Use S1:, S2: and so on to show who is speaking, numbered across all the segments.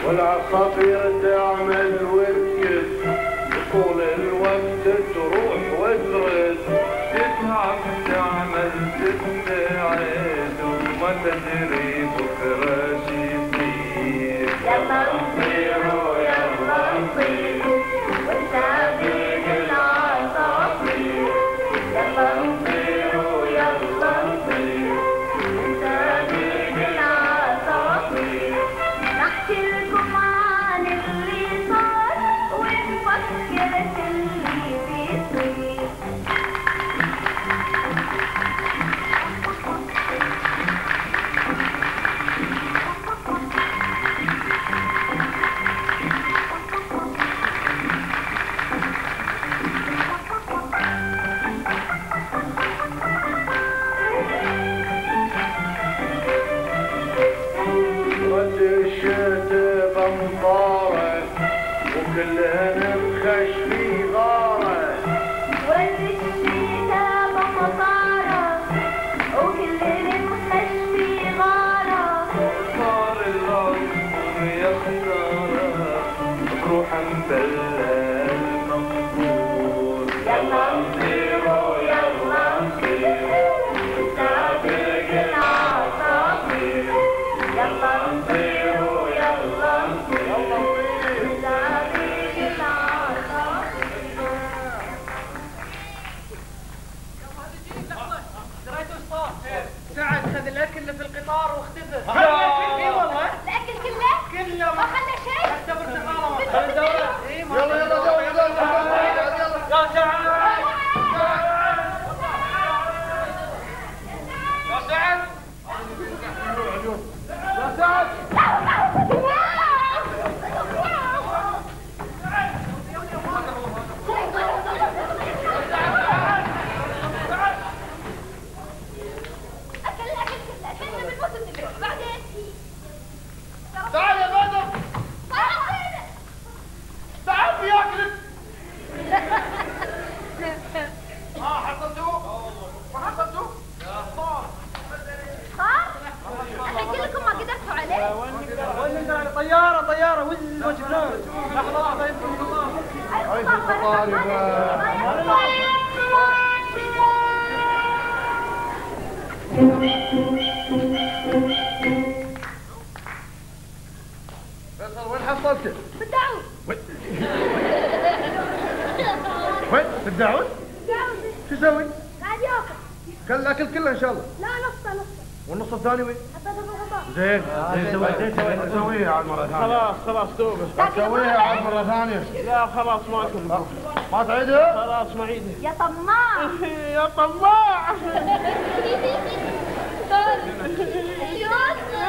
S1: والعصافير تعمل وتكد طول الوقت تروح وترد تتعب تعمل تستعد وما تدري بكره شي يصير.
S2: يلا نطيروا يلا نطيروا ونسابق العصافير. يلا نطيروا يلا نطيروا ونسابق العصافير. نحكي لكم عن اللي صار ونفكر في اللي بيصير.
S1: رد الشتاء بمطاره وكلهن بخش في غاره.
S2: ورد الشتاء بمطاره وكلنا بخش في غاره.
S1: صار الأرض يا خسارة بروح مبلى المقبور.
S2: يلا نطيروا يلا نطيروا ونسابق العصافير. يلا نطيروا يلا نطيروا ونسابق العصافير.
S3: دريتوا ايش صار؟ سعد خذ الاكل اللي في القطار واختفى.
S2: الأكل كله؟
S3: كله
S2: ما خلى شيء؟
S3: حتى برتقاله
S2: يلا
S1: يلا يلا يلا
S3: يا سعد تعال يا بدر تعال في اكلك. حصلتوه؟ ما حصلتوه؟ يا الله
S2: الحين كلكم ما قدرتوا عليه؟
S3: وين طياره وز وجبناه. لحظه
S1: هاي في القطار فيصل وين حصلته؟
S2: بالدعوة.
S1: وين؟ في الدعوة؟ شو يسوي؟
S2: قاعد ياكل.
S1: كل الاكل كله ان شاء الله.
S2: لا نصه.
S1: والنص الثاني وين؟
S2: حطيته في الغطاء.
S1: زين سويها عاد مرة ثانية.
S4: خلاص توبه.
S1: سويها عاد مرة ثانية.
S4: لا خلاص ما كنت.
S1: ما تعيدها؟
S4: خلاص ما عيدها.
S2: يا طماع.
S4: يا طماع.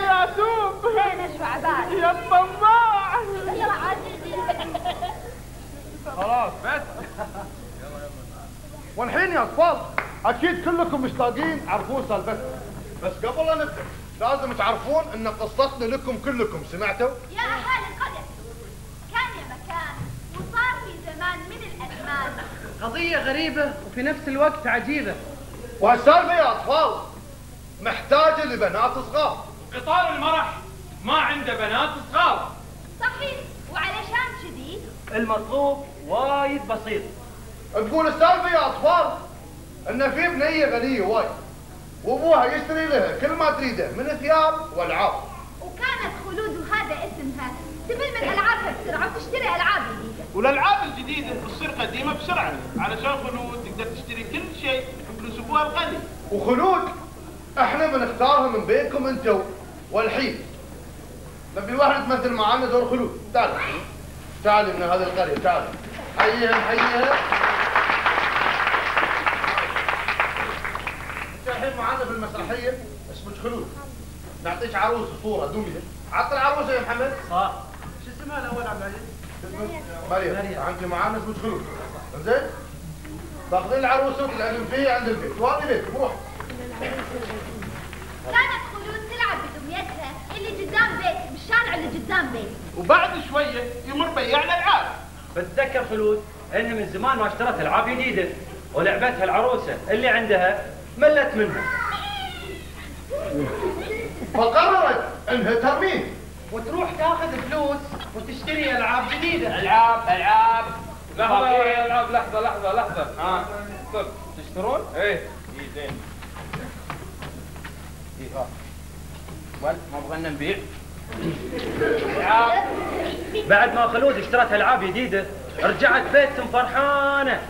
S4: يا توب.
S2: زين اشبع بعد.
S4: يا طماع.
S2: يلا عاد.
S1: خلاص بس. والحين يا اطفال اكيد كلكم مشتاقين تعرفون سالفتنا، بس قبل لا نبدا لازم تعرفون ان قصتنا لكم كلكم، سمعتوا؟
S2: يا اهالي القرية، كان يا مكان وصار في زمان من الازمان
S3: قضيه غريبه وفي نفس الوقت عجيبه.
S1: وهالسالفه يا اطفال محتاجه لبنات صغار.
S4: قطار المرح ما عنده بنات صغار.
S2: صحيح، وعلشان كذي
S3: المطلوب وايد بسيط.
S1: تقول السالفه يا اطفال ان في بنيه غنيه وايد وابوها يشتري لها كل ما تريده من ثياب والعاب.
S2: وكانت خلود وهذا اسمها تمل من العابها بسرعه وتشتري العاب جديده.
S4: والالعاب الجديده تصير قديمه بسرعه علشان خلود تقدر تشتري كل شيء بفلوس ابوها الغني.
S1: وخلود احنا بنختارها من بينكم انتم. والحين نبي واحد تمثل معانا دور خلود. تعال تعال من هذه القريه، تعال حييها. انت الحين معانا في المسرحيه اسمك خلود. نعطيك عروسه صوره دوميه. عط العروسه يا محمد.
S3: صح. شو اسمها الاول عبد العزيز؟
S1: مريم. انت معانا اسمك خلود. زين؟ تاخذين العروسه وتلعبين فيها عند البيت، وهذه بيتكم روح.
S2: كانت خلود تلعب بدميتها اللي قدام بيت بالشارع اللي قدام بيت.
S4: وبعد شويه يمر بياع الالعاب.
S5: بتذكر خلود انها من زمان ما اشترت العاب جديده ولعبتها العروسه اللي عندها ملت منها.
S1: فقررت انها ترميه.
S3: وتروح تاخذ فلوس وتشتري العاب جديده.
S4: العاب
S6: لحظة يا العاب، لحظة. طب تشترون؟ ايه
S4: زين. ما بغينا نبيع.
S5: بعد ما خلود اشترت العاب جديده رجعت بيتهم فرحانه،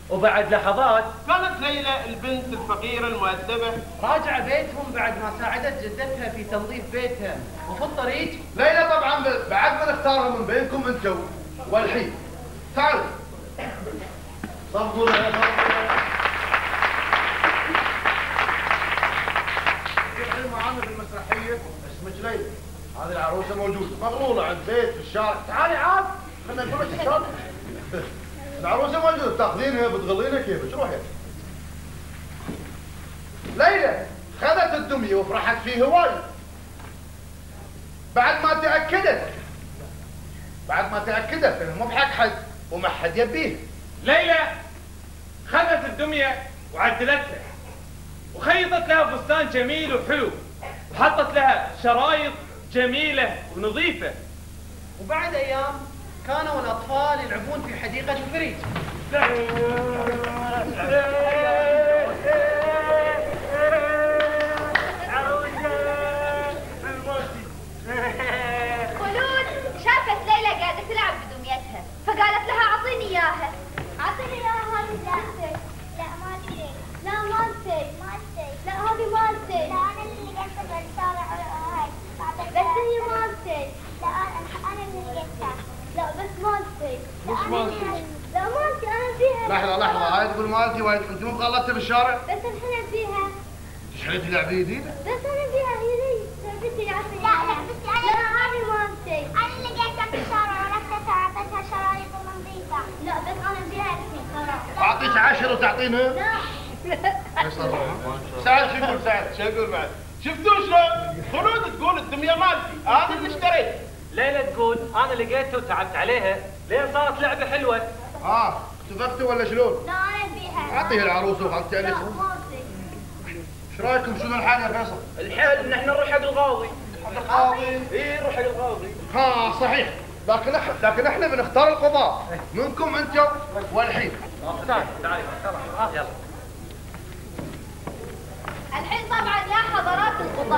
S5: وبعد لحظات
S4: كانت ليلى البنت الفقيرة المؤدبة
S3: راجع بيتهم بعد ما ساعدت جدتها في تنظيف بيتها، وفي الطريق
S1: ليلى طبعا بعد ما نختارها من بينكم انتم والحين تعالوا صفقوا لها الحين معانا في المسرحيه اسمك ليلى. هذه العروسه موجوده مغروره عند بيت في الشارع. تعالي عاد خلينا نقول لك الشارع. العروسه موجوده تاخذينها بتغلينها كيفك روحي. ليلى خذت الدميه وفرحت فيه هواي بعد ما تاكدت انه مو بحق حد وما حد يبيه.
S6: ليلى خذت الدمية وعدلتها وخيطت لها فستان جميل وحلو، وحطت لها شرايط جميلة ونظيفة.
S3: وبعد ايام كانوا الاطفال يلعبون في حديقه الفريج.
S2: خلود شافت ليلى قاعدة تلعب بدميتها فقالت لها أعطيني إياها. أعطيني إياها هذه مالتي. لا مالتي. لا مالتي. لا هذه مالتي. لا أنا اللي لقيتها بالشارع هاي. بس هي مالتي. لا أنا اللي لقيتها. لا بس مالتي. لا مالتي أنا فيها.
S1: لحظه هاي تقول مالتي وهاي تقول انت مو غلطتها بالشارع؟
S2: بس الحين فيها.
S1: شريتي لعبه جديده؟
S2: بس أنا فيها هي لعبتي عارفة. لا لعبتي أنا. لا هذه مالتي. أنا اللي لقيتها في الشارع ورحتها أعطيتها شرايط نظيفة. لا بس أنا فيها الحين صراحة.
S1: أعطيك 10 وتعطينها؟
S2: لا.
S1: سعد شو يقول بعد؟
S4: شفتوا شلون؟ خلود تقول الدمية مالتي، أنا اللي اشتريت.
S5: ليلى تقول انا لقيتها وتعبت عليها لين صارت لعبه حلوه.
S1: اتفقتوا ولا شلون؟
S2: لا أنا فيها.
S1: اعطيه العروسه وخلتي
S2: لا
S1: عليك.
S2: مالتي.
S1: ايش رايكم شنو الحال يا فيصل؟
S5: الحال ان احنا نروح حق القاضي.
S1: القاضي؟
S5: اي نروح حق القاضي.
S1: صحيح لكن احنا بنختار القضاة منكم انتم والحين.
S5: تعال يلا.
S2: الحين طبعا يا حضرات القضاة